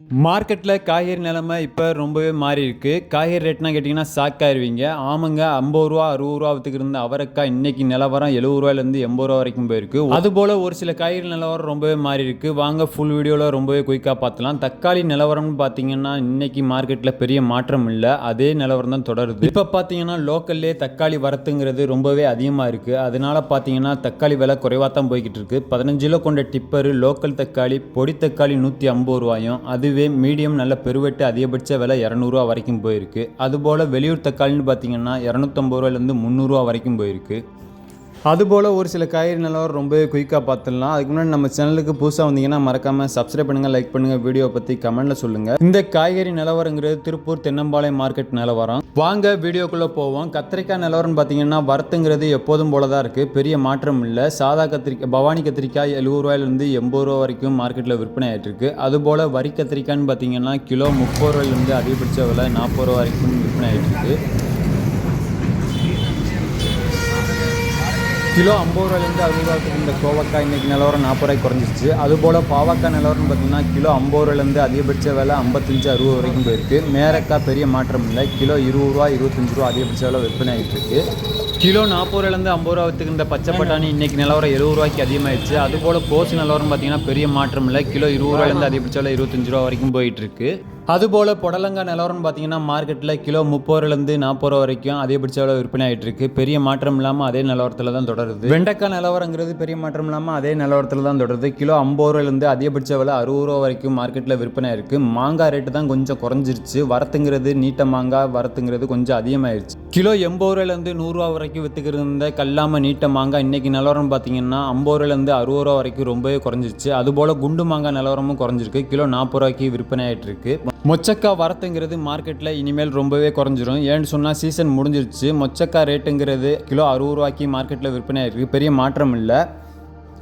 மார்க்கெட்டில் காய்கறி நிலைமை இப்போ ரொம்பவே மாறி இருக்கு. காய்கறி ரேட்னா கேட்டிங்கன்னா ஷாக் ஆயிருவீங்க. ஆமாங்க, 50 ரூபா 60 ரூபா வித்துக்கிட்டு இருந்த அவரைக்காய் இன்னைக்கு நிலவரம் 70 ரூபாயிலேருந்து 80 ரூபா வரைக்கும் போயிருக்கு. அதுபோல் ஒரு சில காய்கறி நிலவரம் ரொம்பவே மாறி இருக்கு. வாங்க ஃபுல் வீடியோவில் ரொம்பவே குயிக்காக பார்த்துலாம். தக்காளி நிலவரம்னு பார்த்தீங்கன்னா இன்னைக்கு மார்க்கெட்டில் பெரிய மாற்றம் இல்லை, அதே நிலவரம் தான் தொடருது. இப்போ பார்த்தீங்கன்னா லோக்கல்லே தக்காளி வரத்துங்கிறது ரொம்பவே அதிகமாக இருக்குது. அதனால பார்த்தீங்கன்னா தக்காளி விலை குறைவாக தான் போய்கிட்டு இருக்கு. 15 கிலோ கொண்ட டிப்பரு லோக்கல் தக்காளி, பொடி தக்காளி 150 ரூபாயும், அதுவே மீடியம் நல்ல பெருவெட்டு அதிகபட்ச விலை 200 ரூபா வரைக்கும் போயிருக்கு. அதுபோல் வெளியூர் தக்காளின்னு பார்த்தீங்கன்னா 250 ரூபாயிலேருந்து 300 ரூபா வரைக்கும் போயிருக்கு. அதுபோல் ஒரு சில காய்கறி நிலவரம் ரொம்பவே குயிக்காக பார்த்துடலாம். அதுக்கு முன்னாடி நம்ம சேனலுக்கு புதுசாக வந்தீங்கன்னா மறக்காமல் சப்ஸ்கிரைப் பண்ணுங்கள், லைக் பண்ணுங்கள், வீடியோ பற்றி கமெண்ட்டில் சொல்லுங்கள். இந்த காய்கறி நிலவரங்கிறது திருப்பூர் தென்னம்பாளையம் மார்க்கெட் நிலவரம். வாங்க வீடியோக்குள்ளே போவோம். கத்திரிக்காய் நிலவரம்னு பார்த்தீங்கன்னா வரத்துங்கிறது எப்போதும் போல தான் இருக்குது, பெரிய மாற்றம் இல்லை. சாதா கத்திரிக்காய், பவானி கத்திரிக்காய் 70 ரூபாயிலேருந்து 80 ரூபா வரைக்கும் மார்க்கெட்டில் விற்பனை ஆகிட்டு இருக்கு. அதுபோல் வரி கத்திரிக்காய்னு பார்த்தீங்கன்னா கிலோ 30 ரூபாயிலேருந்து அதிகபட்ச விலை 40 ரூபா வரைக்கும் விற்பனை ஆகிட்டு இருக்கு. கிலோ 50 ரூபாயிலேருந்து 60 ரூபாய்க்கு இந்த கோவக்காய் இன்றைக்கி நிலவரம் 40 ரூபாய்க்கு குறைஞ்சிச்சு. அதுபோல் பாவக்காய் நிலவரம்னு பார்த்தீங்கன்னா கிலோ 50 ரூபாயிலேருந்து அதிகபட்ச விலை 55-60 வரைக்கும் போயிருக்கு. மேரக்காய் பெரிய மாற்றம் இல்லை, கிலோ 20 ரூபா 25 ரூபா அதிகபட்ச விலை விற்பனை ஆகிட்டு இருக்கு. கிலோ 40 ரூபாயிலேருந்து 50 ரூபா விற்றுக்கின்ற பச்சை பட்டாணி இன்றைக்கி நிலவரம் 70 ரூபாய்க்கு அதிகமாகிடுச்சு. அதுபோல் கோசு நிலவரம் பார்த்தீங்கன்னா பெரிய மாற்றம் இல்லை, கிலோ 20 ரூபாயிலேருந்து அதிகபட்ச விலை 25 ரூபா வரைக்கும் போயிட்டு இருக்கு. அதுபோல் புடலங்காய் நிலவரம்னு பார்த்தீங்கன்னா மார்க்கெட்டில் கிலோ 30 ரூபாயிலேருந்து 40 ரூபா வரைக்கும் அதிகபட்ச விலை விற்பனை ஆகிட்டு இருக்கு. பெரிய மாற்றம் இல்லாமல் அதே நிலவரத்தில் தான் தொடருது. வெண்டைக்காய் நிலவரங்கிறது பெரிய மாற்றம் இல்லாமல் அதே நிலவரத்தில் தான் தொடருது. கிலோ 50 ரூபாயிலேருந்து அதிகபட்ச விலை 60 ரூபா வரைக்கும் மார்க்கெட்டில் விற்பனை இருக்குது. மாங்காய் ரேட்டு தான் கொஞ்சம் குறைஞ்சிருச்சு. வரத்துங்கிறது நீட்ட மாங்காய் வரத்துங்கிறது கொஞ்சம் அதிகமாகிடுச்சு. கிலோ 80 ரூபாயிலேருந்து 100 ரூபா வரைக்கும் விற்றுக்கிட்டு இருந்த கல்லாமல் நீட்ட மாங்காய் இன்றைக்கி நிலவரம் பார்த்தீங்கன்னா 50 ரூபாயிலேருந்து 60 ரூபா வரைக்கும் ரொம்பவே குறைஞ்சிருச்சு. அதுபோல் குண்டு மாங்காய் நிலவரமும் குறைஞ்சிருக்கு. கிலோ 40 ரூபாய்க்கு விற்பனை ஆகிட்டு இருக்கு. மொச்சக்காய் வரத்துங்கிறது மார்க்கெட்டில் இனிமேல் ரொம்பவே குறைஞ்சிரும். ஏன்னு சொன்னால் சீசன் முடிஞ்சிருச்சு. மொச்சக்காய் ரேட்டுங்கிறது கிலோ 60 ரூபாய்க்கு மார்க்கெட்டில் விற்பனை ஆகிருக்கு. பெரிய மாற்றம் இல்லை.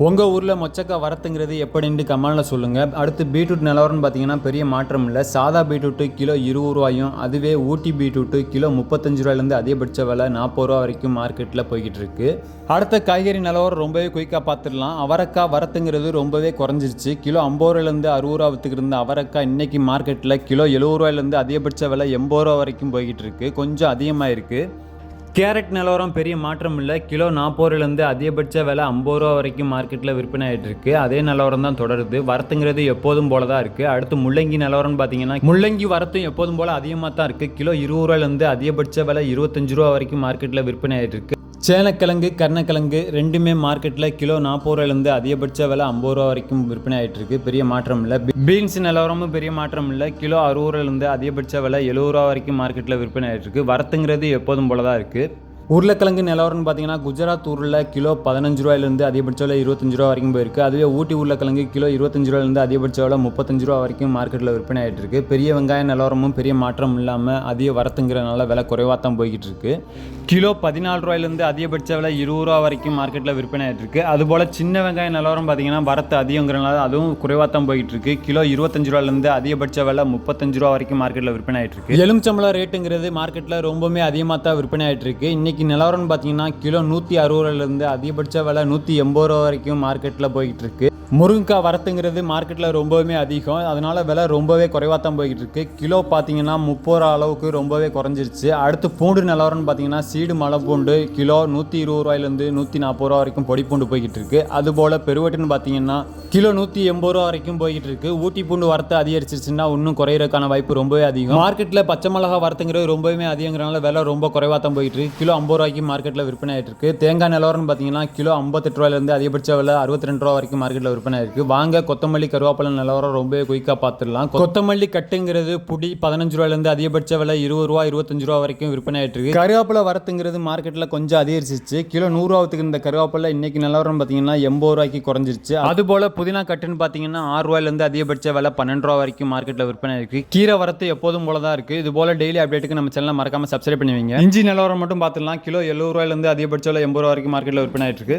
உங்கள் ஊரில் மொச்சக்காய் வரத்துங்கிறது எப்படின்னு கமெண்டில் சொல்லுங்கள். அடுத்து பீட்ரூட் நிலவரம்னு பார்த்தீங்கன்னா பெரிய மாற்றம் இல்லை. சாதா பீட்ரூட்டு கிலோ 20 ரூபாயும், அதுவே ஊட்டி பீட்ரூட்டு கிலோ 35 ரூபாயிலேருந்து அதிகபட்ச விலை 40 ரூபா வரைக்கும் மார்க்கெட்டில் போய்கிட்டு இருக்கு. அடுத்த காய்கறி நிலவரம் ரொம்பவே குயிக்காக பார்த்துடலாம். அவரைக்காய் வரத்துங்கிறது ரொம்பவே குறைஞ்சிருச்சு. கிலோ 50 ரூபாயிலேருந்து 60 ரூபா விற்றுக்கிட்டு இருந்த அவரைக்காய் இன்றைக்கி மார்க்கெட்டில் கிலோ 70 ரூபாயிலேருந்து அதிகபட்ச விலை 80 ரூபா வரைக்கும் போய்கிட்டு இருக்கு. கொஞ்சம் அதிகமாக இருக்குது. கேரட் நிலவரம் பெரிய மாற்றம் இல்லை. கிலோ 40 ரூபாயிலேருந்து அதிகபட்ச விலை 50 ரூபா வரைக்கும் மார்க்கெட்டில் விற்பனை ஆகிட்டு இருக்கு. அதே நிலவரம் தான் தொடருது. வரத்துங்கிறது எப்போதும் போல தான் இருக்குது. அடுத்து முள்ளங்கி நிலவரம்னு பார்த்தீங்கன்னா முள்ளங்கி வரத்தும் எப்போதும் போல் அதிகமாக தான் இருக்குது. கிலோ 20 ரூபாயிலேருந்து அதிகபட்ச விலை 25 ரூபா வரைக்கும் மார்க்கெட்டில் விற்பனை ஆகிட்டு இருக்கு. சேனக்கிழங்கு, கருணக்கிழங்கு ரெண்டுமே மார்க்கெட்டில் கிலோ 40 ரூபாயிலேருந்து அதிகபட்ச விலை 50 ரூபா வரைக்கும் விற்பனை ஆகிட்டு இருக்கு. பெரிய மாற்றம் இல்லை. பீன்ஸ் நிலவரமும் பெரிய மாற்றம் இல்லை. கிலோ 60 ரூபாயிலேருந்து அதிகபட்ச விலை 70 ரூபா வரைக்கும் மார்க்கெட்டில் விற்பனை ஆகிட்டு இருக்கு. வரத்துங்கிறது எப்போதும் போல தான் இருக்குது. உருளைக்கிழங்கு நிலவரம்னு பார்த்தீங்கன்னா குஜராத் ஊரில் கிலோ 15 ரூபாயிலேருந்து அதிகபட்ச விலை 25 ரூபா வரைக்கும் போயிருக்கு. அதுவே ஊட்டி உருளைக்கிழங்கு கிலோ 25 ரூபாயிலேருந்து அதிகபட்ச விலை 35 ரூபா வரைக்கும் மார்க்கெட்டில் விற்பனை ஆகிட்டு இருக்கு. பெரிய வெங்காய நிலவரமும் பெரிய மாற்றம் இல்லாமல் அதிக வரத்துங்கிறனால விலை குறைவாக தான் போய்கிட்டு இருக்கு. கிலோ 14 ரூபாயிலேருந்து அதிகபட்ச விலை 20 ரூபா வரைக்கும் மார்க்கெட்டில் விற்பனை ஆகிட்டு இருக்கு. அதுபோல் சின்ன வெங்காய நிலவரம் பார்த்தீங்கன்னா வரத்து அதிகங்கிறனால அதுவும் குறைவாக தான் போய்கிட்டு இருக்கு. கிலோ 25 ரூபாயிலேருந்து அதிகபட்ச விலை 35 ரூபா வரைக்கும் மார்க்கெட்டில் விற்பனை ஆகிட்டு இருக்கு. எலுமிச்சம்பழம் ரேட்டுங்கிறது மார்க்கெட்டில் ரொம்பவுமே அதிகமாக தான் விற்பனை ஆகிட்டு இருக்கு. இன்னைக்கு நிலவரம்னு பார்த்தீங்கன்னா கிலோ 160 ரூபாயிலேருந்து அதிகபட்ச விலை 180 ரூபா வரைக்கும் மார்க்கெட்டில் போய்கிட்டு இருக்கு. முருங்கைக்காய் வரத்துங்கிறது மார்க்கெட்டில் ரொம்பவே அதிகம், அதனால விலை ரொம்பவே குறைவாக தான் போய்கிட்டு இருக்கு. கிலோ பார்த்தீங்கன்னா 30 ரூபா அளவுக்கு ரொம்பவே குறைஞ்சிருச்சு. அடுத்து பூண்டு நிலவரம்னு பார்த்தீங்கன்னா சீடு மலை பூண்டு கிலோ 120 ரூபாயிலேருந்து 140 ரூபா வரைக்கும் பொடி பூண்டு போய்கிட்டு இருக்கு. அதுபோல் பெருவட்டுன்னு பார்த்தீங்கன்னா கிலோ 180 ரூபா வரைக்கும் போய்கிட்டு இருக்கு. ஊட்டி பூண்டு வரத்து அதிகரிச்சிருச்சுன்னா இன்னும் குறையிறதுக்கான வாய்ப்பு ரொம்பவே அதிகம். மார்க்கெட்டில் பச்சை மிளகா வரத்துங்கிறது ரொம்பவே அதிகங்கிறனால விலை ரொம்ப குறைவாக தான் போயிட்டு இருக்கு. கிலோ 50 ரூபாய்க்கு மார்க்கெட்டில் விற்பனை ஆகிட்டு இருக்கு. தேங்காய் நிலவரம்னு பார்த்தீங்கன்னா கிலோ 58 ரூபாயிலேருந்து அதிகபட்ச விலை 62 ரூபா வரைக்கும் மார்க்கெட்டில் விற்பனை இருக்கு. வாங்க கொத்தமல்லி கருவேப்பிலை நிலவரம் ரொம்பவே குயிக்காக பார்த்துடலாம். கொத்தமல்லி கட்டுங்கிறது புடி 15 ரூபாயிலேருந்து அதிகபட்ச விலை 20 ரூபா 25 ரூபா வரைக்கும் விற்பனை ஆகிட்டு இருக்கு. கருவேப்பிலை வரத்துங்கிறது மார்க்கெட்டில் கொஞ்சம் அதிகரிச்சிச்சு. கிலோ 100 ரூபாய்க்கு இந்த கருவேப்பிலை இன்னைக்கு நிலவரம் பார்த்தீங்கன்னா 80 ரூபாய்க்கு குறைஞ்சிருச்சு. அதுபோல் புதினா கட்டுன்னு பார்த்தீங்கன்னா 6 ரூபாயிலேருந்து அதிகபட்ச விலை 12 ரூபா வரைக்கும் மார்க்கெட்டில் விற்பனை இருக்கு. கீரை வரத்து எப்போதும் போல தான் இருக்கு. இது போல டெய்லி அப்டேட்டுக்கு நம்ம சேனலை மறக்காம சப்ஸ்கிரைப் பண்ணுவீங்க. இஞ்சி நிலவரம் மட்டும் பார்த்துடலாம். கிலோ 70 ரூபாயிலேருந்து அதிகபட்ச விலை 80 ரூபா வரைக்கும் மார்க்கெட்டில் விற்பனை ஆகிட்டு இருக்கு.